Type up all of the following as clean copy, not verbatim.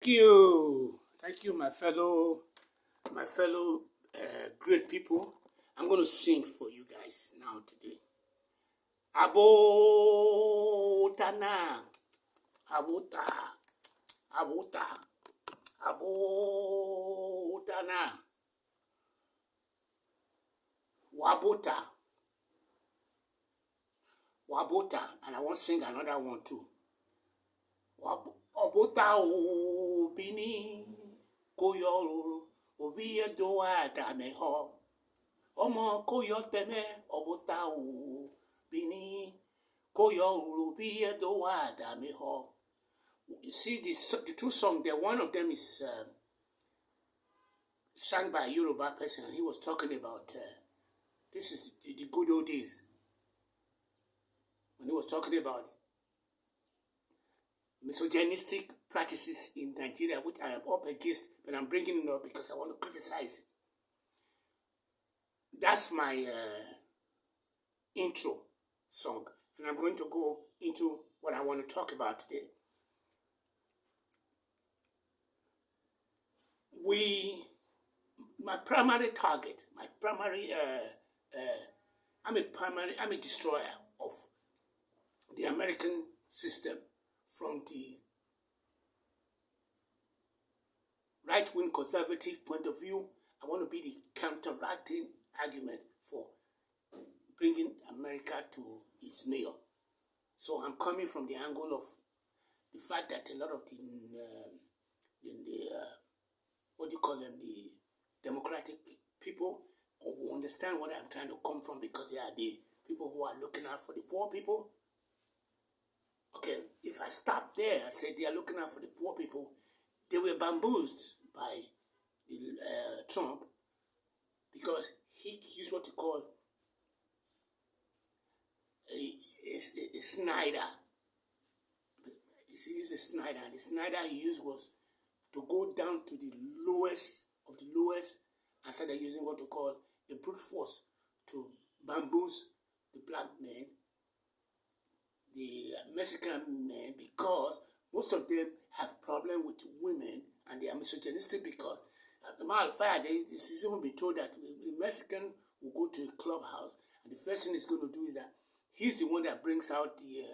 Thank you, my fellow great people. I'm going to sing for you guys now today. Abotana, abota, abota, abotana, wabota, wabota, and I want to sing another one too. Obota obini koyoro obi edo adame ho. Omo koyo tene obota obini koyo obi edo adame ho. You see the two songs there. One of them is sung by a Yoruba person. He was talking about this is the good old days when he was talking about misogynistic practices in Nigeria, which I am up against, but I'm bringing it up because I want to criticize. That's my intro song, and I'm going to go into what I want to talk about today. My primary target, I'm a destroyer of the American system from the right-wing conservative point of view. I want to be the counteracting argument for bringing America to its nail. So I'm coming from the angle of the fact that a lot of the democratic people will understand what I'm trying to come from, because they are the people who are looking out for the poor people. Okay, if I stop there and say they are looking out for the poor people, they were bamboozled by Trump, because he used what you call a Snyder. He used a Snyder, and the Snyder he used was to go down to the lowest of the lowest and started using what we call the brute force to bamboozle the black men, the Mexican men, because most of them have problem with women and they are misogynistic, because at the matter of fact, this is even been told that the Mexican will go to a clubhouse and the first thing he's going to do is that he's the one that brings out the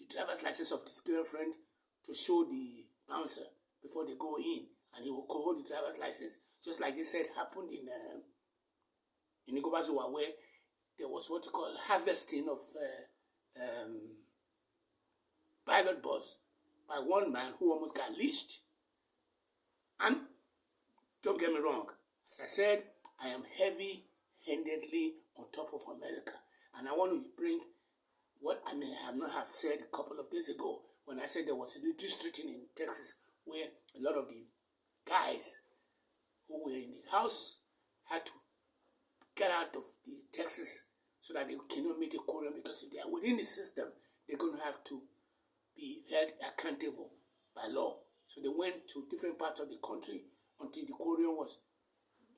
driver's license of his girlfriend to show the bouncer before they go in, and he will hold the driver's license, just like they said happened in Igobazua, where there was what you call harvesting of pilot bus by one man who almost got lynched. And don't get me wrong, as I said, I am heavy-handedly on top of America, and I want to bring what I may have not have said a couple of days ago when I said there was a district in Texas where a lot of the guys who were in the house had to get out of the Texas so that they cannot make a quorum, because if they are within the system, they're going to have to be held accountable by law. So they went to different parts of the country until the quorum was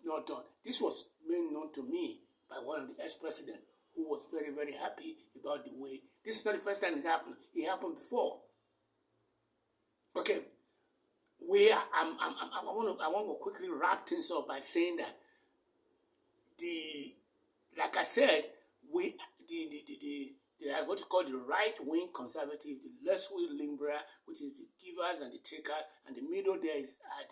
not done. This was made known to me by one of the ex-presidents, who was very, very happy about the way. This is not the first time it happened. It happened before. Okay, I want to quickly wrap things up by saying that like I said, what you call the right-wing conservative, the left-wing liberal, which is the givers and the takers, and the middle there are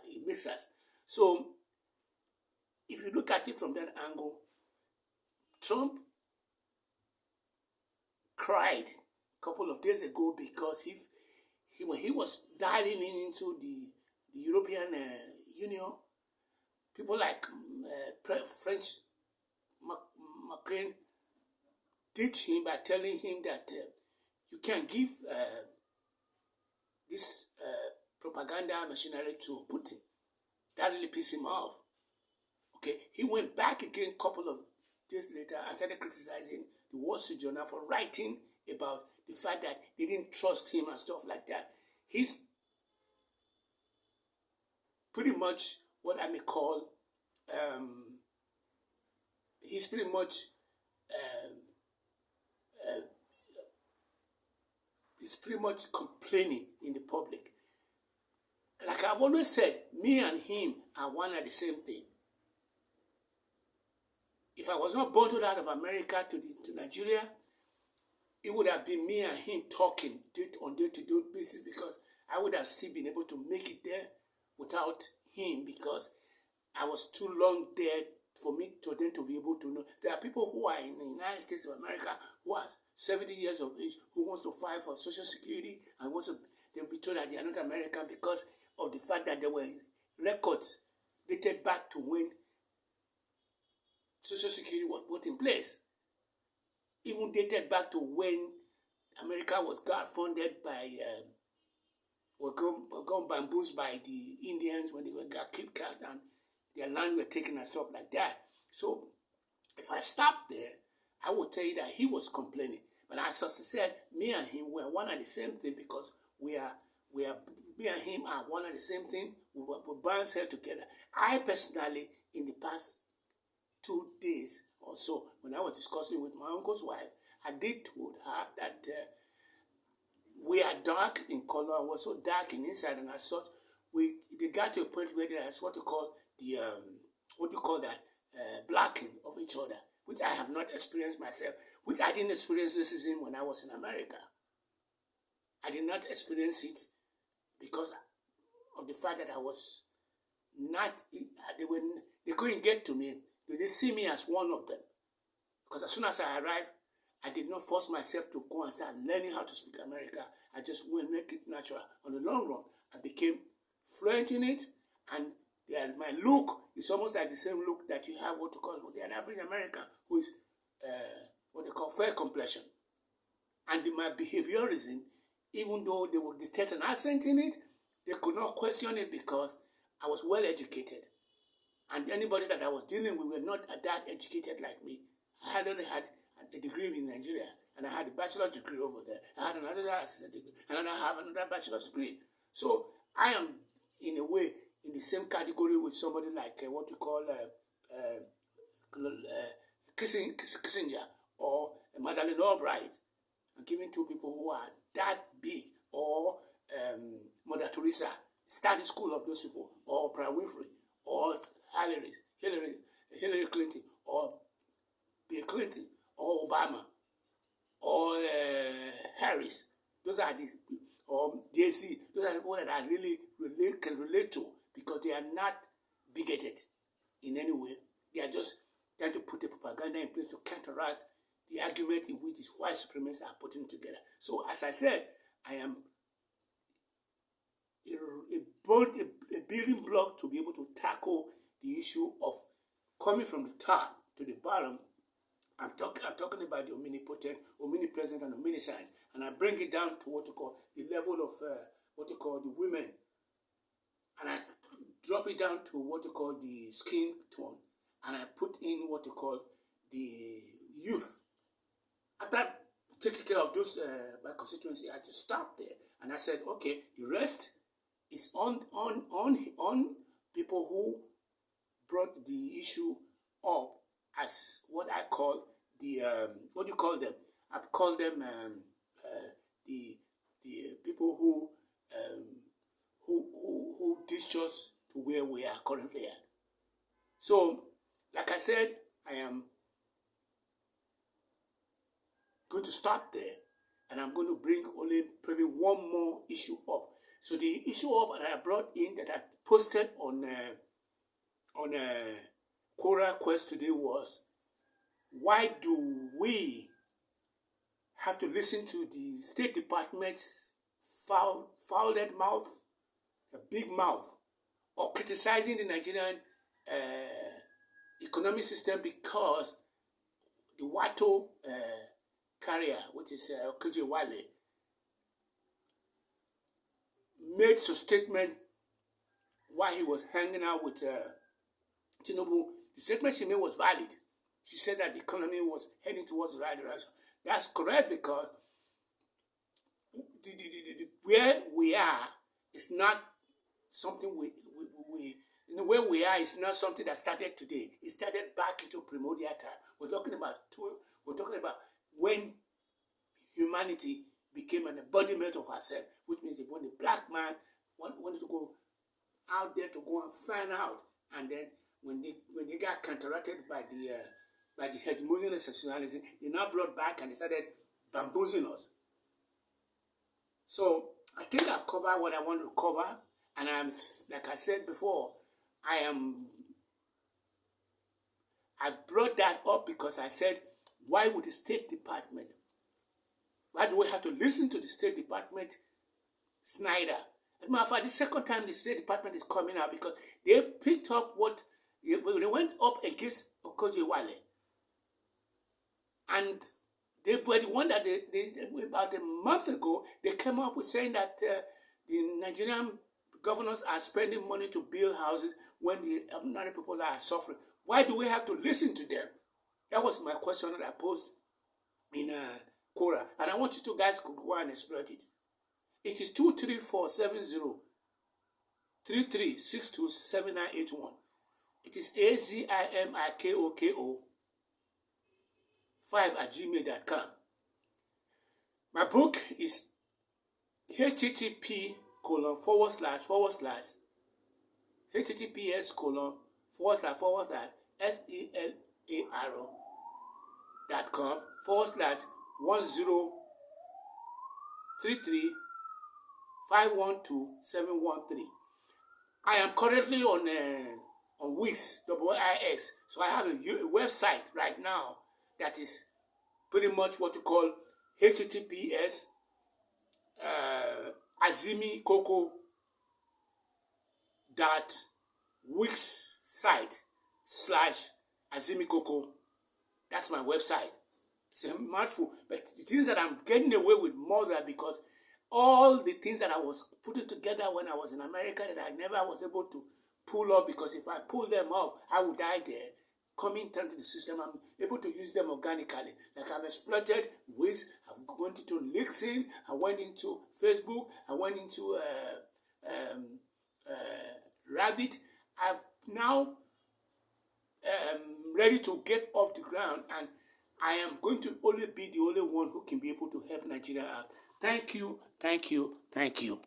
the mixers. So if you look at it from that angle, Trump cried a couple of days ago because when he was dialing into the European Union, people like French Macron ditched him by telling him that you can't give this propaganda machinery to Putin. That really pissed him off. Okay, he went back again a couple of days later and started criticizing the Wall Street Journal for writing about the fact that they didn't trust him and stuff like that. He's pretty much what I may call, he's pretty much is pretty much complaining in the public. Like I've always said, me and him are one and the same thing. If I was not bundled out of America to Nigeria, it would have been me and him talking on day-to-day basis, because I would have still been able to make it there without him, because I was too long there for them to be able to know. There are people who are in the United States of America who are 70 years of age who wants to file for Social Security and they'll be told that they are not American because of the fact that there were records dated back to when Social Security was put in place. Even dated back to when America got funded by, gone bamboozled by the Indians when they got kidnapped and their land were taken and stuff like that. So if I stopped there, I would tell you that he was complaining. But as I said, me and him were one and the same thing, because me and him are one and the same thing. We bounce here together. I personally, in the past 2 days or so, when I was discussing with my uncle's wife, I did told her that we are dark in color and we're so dark in inside, and as such, they got to a point where there's what you call blacking of each other, which I have not experienced myself, which I didn't experience racism when I was in America. I did not experience it because of the fact that I was not, they couldn't get to me. They didn't see me as one of them. Because as soon as I arrived, I did not force myself to go and start learning how to speak America. I just went and make it natural. On the long run, I became fluent in it, and my look is almost like the same look that you have what you call an African American who is what they call fair complexion. And my behaviorism, even though they would detect an accent in it, they could not question it because I was well educated. And anybody that I was dealing with were not that educated like me. I had only had a degree in Nigeria, and I had a bachelor's degree over there. I had another assistant degree, and I have another bachelor's degree. So I am, in a way, in the same category with somebody like what you call Kissinger or Madeleine Albright. I'm giving two people who are that big, or Mother Teresa, study school of those people, or Oprah Winfrey, or Hillary Clinton, or Bill Clinton, or Obama, or Harris. Those are these, or JC. Those are the people that I really can relate to, because they are not bigoted in any way. They are just trying to put a propaganda in place to counteract the argument in which these white supremacists are putting together. So, as I said, I am a building block to be able to tackle the issue of coming from the top to the bottom. I'm talking about the omnipotent, omnipresent, and omniscience, and I bring it down to what you call the level of what you call the women, and I drop it down to what you call the skin tone, and I put in what you call the youth. After taking care of those my constituency, I just stopped there, and I said, okay, the rest is on people who brought the issue up as what I call the what do you call them? I call them the people who discharge to where we are currently at. So, like I said, I am going to stop there, and I'm going to bring only probably one more issue up. So the issue up that I brought in, that I posted on Quora Quest today, was, why do we have to listen to the State Department's fouled mouth, a big mouth, or criticizing the Nigerian economic system because the Wato carrier, which is KJ Wale, made some statement while he was hanging out with Tinubu. The statement she made was valid. She said that the economy was heading towards the right direction. That's correct, because where we are is not something we where we are is not something that started today. It started back into primordial time. We're talking about when humanity became an embodiment of herself, which means when the black man wanted to go out there to go and find out, and then when they got counteracted by the hegemonial exceptionalism, they now brought back and they started bamboozling us. So I think I've covered what I want to cover, and like I said before, I brought that up because I said, why would the State Department? Why do we have to listen to the State Department, Snyder? As a matter of fact, the second time the State Department is coming out because they picked up what they went up against Okojewale, and they were the one that they about a month ago they came up with saying that the Nigerian governors are spending money to build houses when the ordinary people are suffering. Why do we have to listen to them? That was my question that I posed in Quora, and I want you two guys to go and exploit it. It is 23470-3362-7981. It is azimikoko5@gmail.com. My book is https://selar.com/1033512713. I am currently on Wix, WIX, so I have a website right now that is pretty much what you call https azimikoko.wixsite/azimikoko. That's my website. It's a mouthful, but the things that I'm getting away with more than because all the things that I was putting together when I was in America that I never was able to pull up, because if I pull them up, I would die there. Coming into the system, I'm able to use them organically. Like I've exploited Wix, I went into LinkedIn, I went into Facebook, I went into Rabbit. I've now ready to get off the ground, and I am going to only be the only one who can be able to help Nigeria out. Thank you, thank you, thank you.